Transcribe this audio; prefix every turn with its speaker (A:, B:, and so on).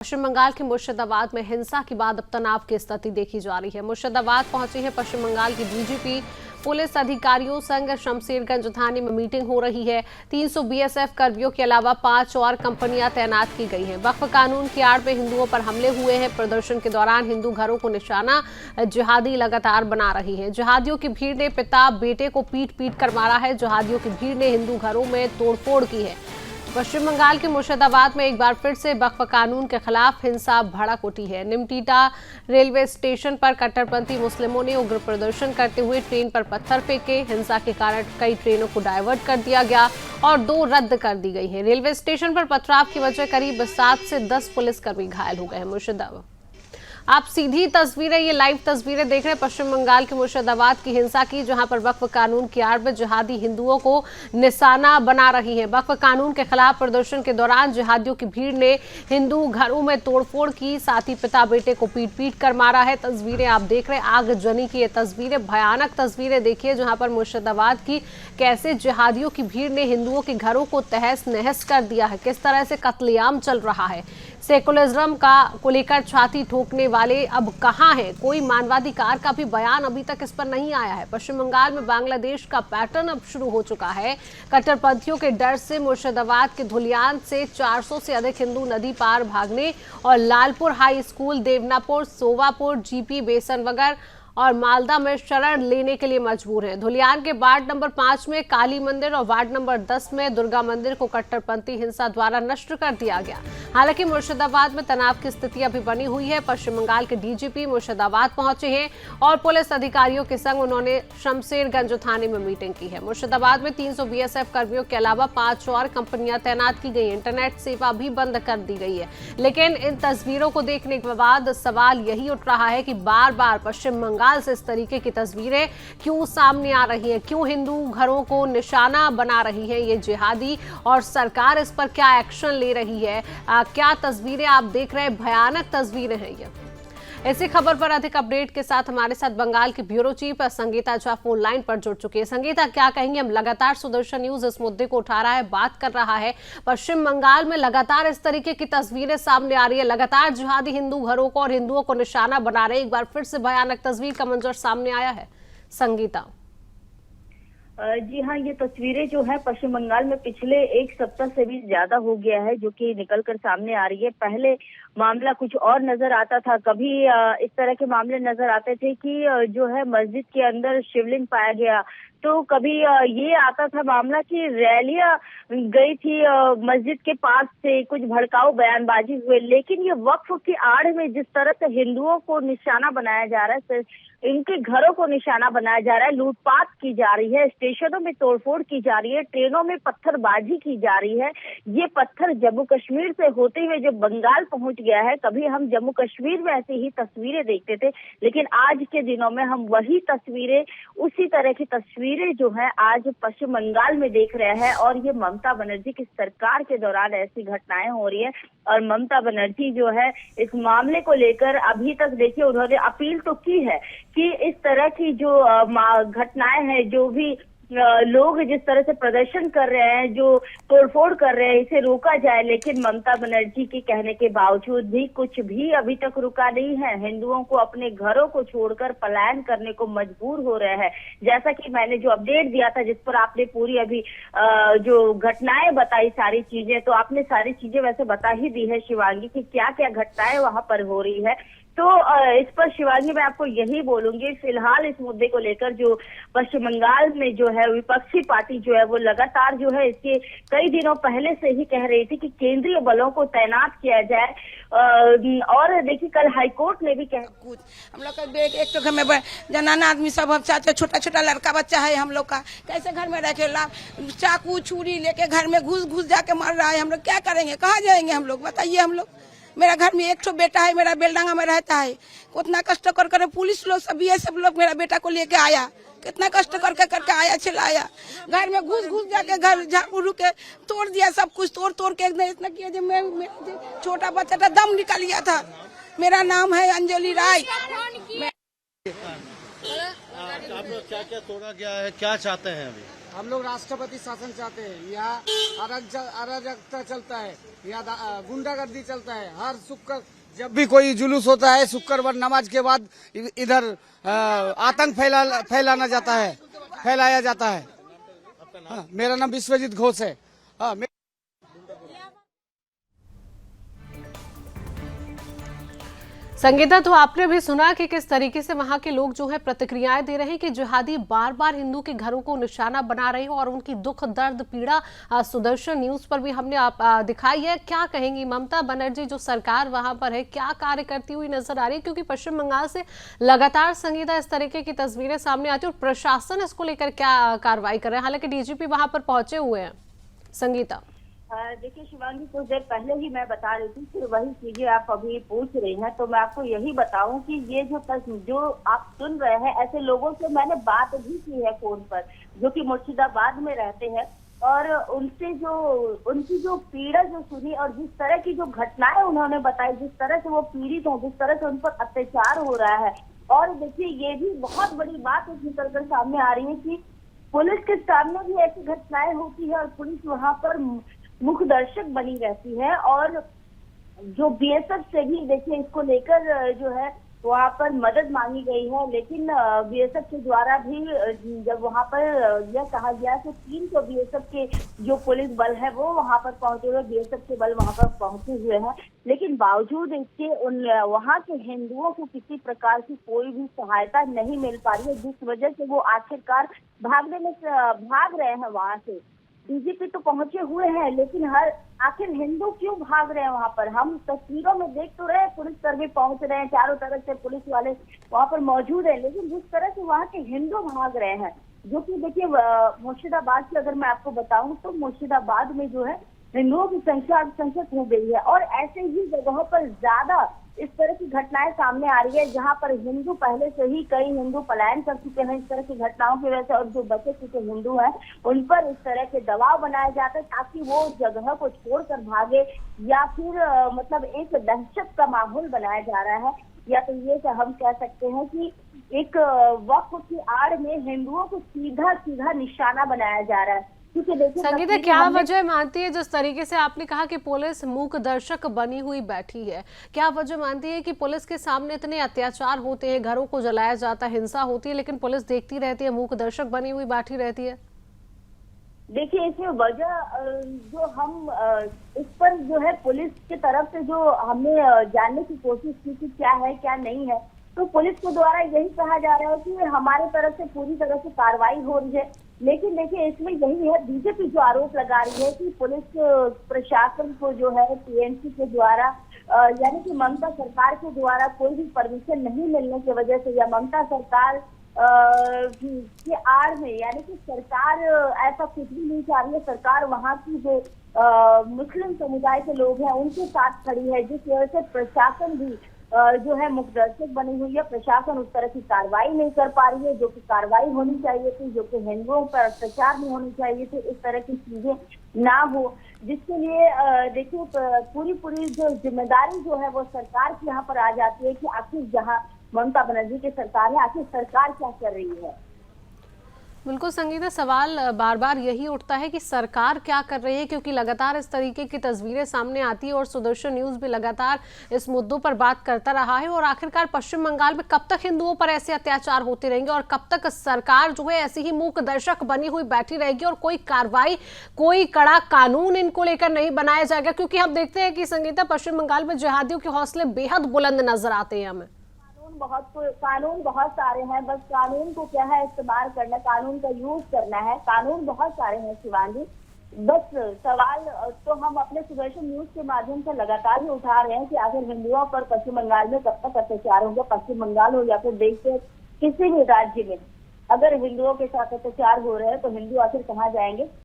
A: पश्चिम बंगाल के मुर्शिदाबाद में हिंसा के बाद अब तनाव की स्थिति देखी जा रही है। मुर्शिदाबाद पहुंची है पश्चिम बंगाल की डीजीपी। पुलिस अधिकारियों संग शमशेरगंज थाने में मीटिंग हो रही है। 300 बीएसएफ कर्मियों के अलावा 5 और कंपनियां तैनात की गई हैं। वक्फ कानून की आड़ में हिंदुओं पर हमले हुए हैं। प्रदर्शन के दौरान हिंदू घरों को निशाना जिहादी लगातार बना रही है। जिहादियों की भीड़ ने पिता बेटे को पीट पीट कर मारा है। जिहादियों की भीड़ ने हिंदू घरों में तोड़फोड़ की है। पश्चिम बंगाल के मुर्शिदाबाद में एक बार फिर से वक्फ कानून के खिलाफ हिंसा भड़क उठी है। निमटीटा रेलवे स्टेशन पर कट्टरपंथी मुस्लिमों ने उग्र प्रदर्शन करते हुए ट्रेन पर पत्थर फेंके। हिंसा के कारण कई ट्रेनों को डायवर्ट कर दिया गया और 2 रद्द कर दी गई हैं। रेलवे स्टेशन पर पथराव की वजह करीब 7 से 10 पुलिसकर्मी घायल हो गए हैं। मुर्शिदाबाद आप सीधी तस्वीरें, ये लाइव तस्वीरें देख रहे हैं पश्चिम बंगाल के मुर्शिदाबाद की हिंसा की, जहां पर वक्फ कानून की आड़ में जिहादी हिंदुओं को निशाना बना रही है। वक्फ कानून के खिलाफ प्रदर्शन के दौरान जिहादियों की भीड़ ने हिंदू घरों में तोड़फोड़ की, साथ ही पिता बेटे को पीट पीट कर मारा है। तस्वीरें आप देख रहे हैं आगजनी की, ये तस्वीरें भयानक तस्वीरें देखिए, जहां पर मुर्शिदाबाद की कैसे जिहादियों की भीड़ ने हिंदुओं के घरों को तहस नहस कर दिया है, किस तरह से कत्लेआम चल रहा है। सेकुलरिज्म को लेकर छाती ठोकने वाले अब कहां हैं? कोई मानवाधिकार का भी बयान अभी तक इस पर नहीं आया है। पश्चिम बंगाल में बांग्लादेश का पैटर्न अब शुरू हो चुका है। कट्टरपंथियों के डर से मुर्शिदाबाद के धुलियान से 400 से अधिक हिंदू नदी पार भागने और लालपुर हाई स्कूल, देवनापुर, सोवापुर, जीपी बेसनवगर और मालदा में शरण लेने के लिए मजबूर हैं। धुलियान के वार्ड नंबर 5 में काली मंदिर और वार्ड नंबर 10 में दुर्गा मंदिर को कट्टरपंथी हिंसा द्वारा नष्ट कर दिया गया। हालांकि मुर्शिदाबाद में तनाव की स्थिति अभी बनी हुई है। पश्चिम बंगाल के डीजीपी मुर्शिदाबाद पहुंचे हैं और पुलिस अधिकारियों के संग उन्होंने शमशेरगंज थाने में मीटिंग की है। मुर्शिदाबाद में 300 बीएसएफ कर्मियों के अलावा 5 और कंपनियां तैनात की गई। इंटरनेट सेवा भी बंद कर दी गई है। लेकिन इन तस्वीरों को देखने के बाद सवाल यही उठ रहा है कि बार बार पश्चिम बंगाल से इस तरीके की तस्वीरें क्यों सामने आ रही हैं? क्यों हिंदू घरों को निशाना बना रही है ये जिहादी, और सरकार इस पर क्या एक्शन ले रही है? क्या तस्वीरें आप देख रहे हैं? भयानक तस्वीरें हैं ये। इसी खबर पर अधिक अपडेट के साथ हमारे साथ बंगाल की bureau chief Sangeeta Jha phone line पर जुड़ चुकी है। संगीता, क्या कहेंगे? हम लगातार सुदर्शन न्यूज इस मुद्दे को उठा रहा है, बात कर रहा है। पश्चिम बंगाल में लगातार इस तरीके की तस्वीरें सामने आ रही है। लगातार जिहादी हिंदू घरों को और हिंदुओं को निशाना बना रहे। एक बार फिर से भयानक तस्वीर का मंजर सामने आया है। संगीता
B: जी हाँ, ये तस्वीरें जो है पश्चिम बंगाल में पिछले 1 सप्ताह से भी ज्यादा हो गया है जो कि निकलकर सामने आ रही है। पहले मामला कुछ और नजर आता था। कभी इस तरह के मामले नजर आते थे कि जो है मस्जिद के अंदर शिवलिंग पाया गया, तो कभी ये आता था मामला कि रैलियां गई थी मस्जिद के पास से, कुछ भड़काऊ बयानबाजी हुए। लेकिन ये वक्फ की आड़ में जिस तरह से हिंदुओं को निशाना बनाया जा रहा है, इनके घरों को निशाना बनाया जा रहा है, लूटपाट की जा रही है, स्टेशनों में तोड़फोड़ की जा रही है, ट्रेनों में पत्थरबाजी की जा रही है। ये पत्थर जम्मू कश्मीर से होते हुए जो बंगाल पहुंच गया है। कभी हम जम्मू कश्मीर में ऐसी ही तस्वीरें देखते थे, लेकिन आज के दिनों में हम वही तस्वीरें, उसी तरह की तस्वीरें जो है आज पश्चिम बंगाल में देख रहे हैं। और ये ममता बनर्जी की सरकार के दौरान ऐसी घटनाएं हो रही है। और ममता बनर्जी जो है इस मामले को लेकर अभी तक देखिए उन्होंने अपील तो की है कि इस तरह की जो घटनाएं हैं, जो भी लोग जिस तरह से प्रदर्शन कर रहे हैं, जो तोड़फोड़ कर रहे हैं, इसे रोका जाए। लेकिन ममता बनर्जी के कहने के बावजूद भी कुछ भी अभी तक रुका नहीं है। हिंदुओं को अपने घरों को छोड़कर पलायन करने को मजबूर हो रहे हैं। जैसा कि मैंने जो अपडेट दिया था, जिस पर आपने पूरी अभी जो घटनाएं बताई, सारी चीजें, तो आपने सारी चीजें वैसे बता ही दी है शिवांगी की क्या क्या घटनाएं वहां पर हो रही है। तो इस पर शिवांगी मैं आपको यही बोलूंगी, फिलहाल इस मुद्दे को लेकर जो पश्चिम बंगाल में जो है विपक्षी पार्टी जो है वो लगातार जो है इसके कई दिनों पहले से ही कह रही थी कि केंद्रीय बलों को तैनात किया जाए। और देखिए कल हाईकोर्ट ने भी कहा,
C: हम लोग का एक तो घर में जनाना आदमी सब चाचा, छोटा छोटा लड़का बच्चा है हम लोग का, कैसे घर में रखे? चाकू छुरी लेके घर में घुस जाके मर रहा है। हम लोग क्या करेंगे? कहाँ जाएंगे हम लोग? बताइए। हम लोग, मेरा घर में एक बेटा है, मेरा बेलडांगा में रहता है। कितना कष्ट कर पुलिस लोग सब ये सब लोग मेरा बेटा को लेके आया, कितना कष्ट करके आया, चिल्लाया। घर में घुस जाके घर झाड़ू के तोड़ दिया, सब कुछ तोड़ के एकदम इतना किया जो मैं छोटा बच्चा था दम निकल गया था। मेरा नाम है अंजलि राय।
D: आप लोग क्या क्या तोड़ा गया है, क्या चाहते हैं अभी? हम लोग राष्ट्रपति शासन चाहते हैं। यहाँ अराजकता चलता है, यहाँ गुंडागर्दी चलता है। हर शुक्र जब भी कोई जुलूस होता है, शुक्रवार नमाज के बाद इधर आतंक फैलाया जाता है। हाँ, मेरा नाम विश्वजीत घोष है। हाँ,
A: संगीता, तो आपने भी सुना कि किस तरीके से वहां के लोग जो है प्रतिक्रियाएं दे रहे हैं कि जिहादी बार बार हिंदू के घरों को निशाना बना रहे हैं और उनकी दुख दर्द पीड़ा सुदर्शन न्यूज पर भी हमने दिखाई है। क्या कहेंगी ममता बनर्जी, जो सरकार वहां पर है, क्या कार्य करती हुई नजर आ रही है? क्योंकि पश्चिम बंगाल से लगातार संगीता इस तरीके की तस्वीरें सामने आती है और प्रशासन इसको लेकर क्या कार्रवाई कर रहा है? हालांकि डीजीपी वहां पर पहुंचे हुए हैं। संगीता,
B: देखिए शिवांगी, कुछ देर पहले ही मैं बता रही थी, फिर वही चीजें आप अभी पूछ रही हैं, तो मैं आपको यही बताऊं कि ये जो आप सुन रहे हैं, ऐसे लोगों से मैंने बात भी की है फोन पर, जो कि मुर्शिदाबाद में रहते हैं, और उनसे उनकी जो पीड़ा जो सुनी और जिस तरह की जो घटनाएं उन्होंने बताई, जिस तरह से वो पीड़ित है, जिस तरह से उन पर अत्याचार हो रहा है। और देखिए, ये भी बहुत बड़ी बात निकलकर सामने आ रही है कि पुलिस के सामने भी ऐसी घटनाएं होती है और पुलिस वहां पर मुख्य दर्शक बनी रहती है। और जो बीएसएफ से भी देखिए इसको लेकर जो है वहाँ पर मदद मांगी गई है, लेकिन बीएसएफ के द्वारा भी जब वहाँ पर यह कहा गया कि 300 बीएसएफ के जो पुलिस बल है वो वहाँ पर पहुंचे हुए, बीएसएफ के बल वहाँ पर पहुंचे हुए हैं, लेकिन बावजूद इसके वहाँ के हिंदुओं को किसी प्रकार की कोई भी सहायता नहीं मिल पा रही है, जिस वजह से वो आखिरकार भाग रहे हैं वहाँ से। डीजीपी तो पहुंचे हुए हैं, लेकिन आखिर हिंदू क्यों भाग रहे हैं वहां पर? हम तस्वीरों में देख तो रहे, पुलिस कर्मी पहुंच रहे हैं, चारों तरफ से पुलिस वाले वहां पर मौजूद है, लेकिन जिस तरह से वहां के हिंदू भाग रहे हैं, जो कि देखिए मुर्शिदाबाद की अगर मैं आपको बताऊं तो मुर्शिदाबाद में जो है हिंदुओं की संख्या हो गई है। और ऐसे ही जगहों पर ज्यादा इस तरह की घटनाएं सामने आ रही है, जहां पर हिंदू पहले से ही कई हिंदू पलायन कर चुके हैं इस तरह की घटनाओं की वजह से, और जो बचे कुछ हिंदू हैं उन पर इस तरह के दबाव बनाया जाता है ताकि वो जगह को छोड़कर भागे, या फिर मतलब एक दहशत का माहौल बनाया जा रहा है, या तो ये हम कह सकते हैं कि एक वक्फ की आड़ में हिंदुओं को सीधा निशाना बनाया जा रहा है। क्योंकि देखिए
A: संगीता, क्या वजह मानती है, जिस तरीके से आपने कहा कि पुलिस मूक दर्शक बनी हुई बैठी है, क्या वजह मानती है कि पुलिस के सामने इतने अत्याचार होते हैं, घरों को जलाया जाता है, हिंसा होती है, लेकिन पुलिस देखती रहती है, मूक दर्शक बनी हुई बैठी रहती है?
B: देखिए, इसमें वजह जो हम इस पर जो है पुलिस की तरफ से जो हमने जानने की कोशिश की कि क्या है क्या नहीं है, तो पुलिस के द्वारा यही कहा जा रहा है कि हमारे तरफ से पूरी तरह से कार्रवाई हो रही है। लेकिन देखिए, इसमें यही है, बीजेपी जो आरोप लगा रही है कि पुलिस प्रशासन को जो है टीएमसी के द्वारा यानी कि ममता सरकार के द्वारा कोई भी परमिशन नहीं मिलने की वजह से, या ममता सरकार की आड़ में, यानी कि सरकार ऐसा कुछ भी नहीं चाह रही है, सरकार वहाँ की जो मुस्लिम समुदाय के लोग हैं उनके साथ खड़ी है, जिस वजह से प्रशासन भी जो है मुखदर्शक बनी हुई है। प्रशासन उस तरह की कार्रवाई नहीं कर पा रही है जो कि कार्रवाई होनी चाहिए थी, जो कि हिंदुओं पर अत्याचार नहीं होनी चाहिए थी, इस तरह की चीजें ना हो, जिसके लिए देखिए पूरी जो जिम्मेदारी जो है वो सरकार की यहाँ पर आ जाती है कि आखिर जहाँ ममता बनर्जी की सरकार है, आखिर सरकार क्या कर रही है।
A: बिल्कुल संगीता, सवाल बार बार यही उठता है कि सरकार क्या कर रही है, क्योंकि लगातार इस तरीके की तस्वीरें सामने आती है और सुदर्शन न्यूज भी लगातार इस मुद्दों पर बात करता रहा है। और आखिरकार पश्चिम बंगाल में कब तक हिंदुओं पर ऐसे अत्याचार होते रहेंगे और कब तक सरकार जो है ऐसी ही मूक दर्शक बनी हुई बैठी रहेगी और कोई कार्रवाई, कोई कड़ा कानून इनको लेकर नहीं बनाया जाएगा? क्योंकि हम देखते हैं कि संगीता, पश्चिम बंगाल में जिहादियों के हौसले बेहद बुलंद नजर आते हैं हमें।
B: कानून बहुत सारे हैं, बस कानून को क्या है इस्तेमाल करना, कानून का यूज करना है। कानून बहुत सारे हैं शिवांगी, बस सवाल तो हम अपने सुदर्शन न्यूज के माध्यम से लगातार ही उठा रहे हैं कि आखिर हिंदुओं पर पश्चिम बंगाल में कब तक अत्याचार होंगे। पश्चिम बंगाल हो या फिर देश के किसी भी राज्य में अगर हिंदुओं के साथ अत्याचार हो रहे हैं तो हिंदू आखिर कहाँ जाएंगे?